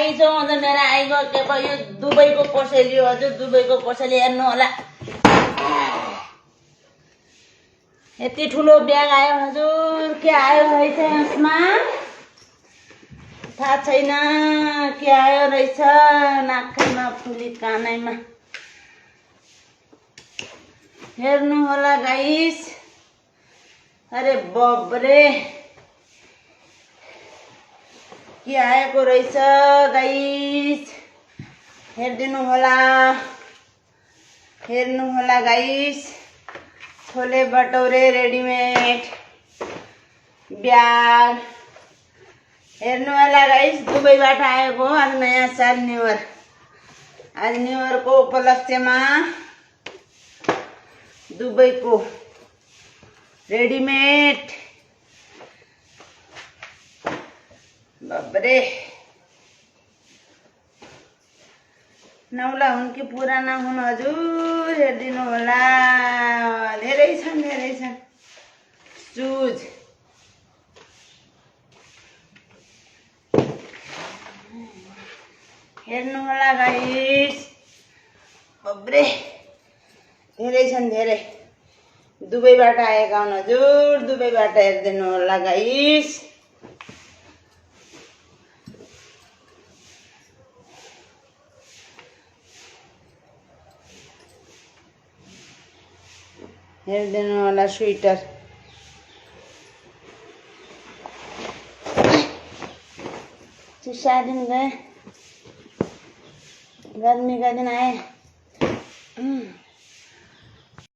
गाई जो आज मेरो आइगयो के भयो यो दुबईको कोसेली हो हजुर दुबईको कोसेली हेर्नु होला यति ठुलो ब्याग आयो हजुर के आयो रहेछ यसमा थाहा छैन के आयो रहेछ नाकैमा फुली कानैमा हेर्नु होला गाइस अरे बब्रे के आएको रहेछ गाइस हेर्दिनु होला गाइस छोले भटौरे रेडीमेड ब्याग हेर्नु होला गाइस दुबईबाट आएको आज नयाँ साल न्यू इयर आज न्यू इयरको उपलक्ष्यमा दुबईको रेडीमेड बाबरे नौला हुन् कि पुराना हुन् हजुर हेर्दिनु होला धेरै छन् सुज हेर्नु होला गाइस बाबरे धेरै छन् दुबईबाट आएका हुन् हजुर दुबईबाट हेर्दिनु होला गाइस हेर्दिनु होला स्वेटर चिसा दिन गए गर्मी का दिन आए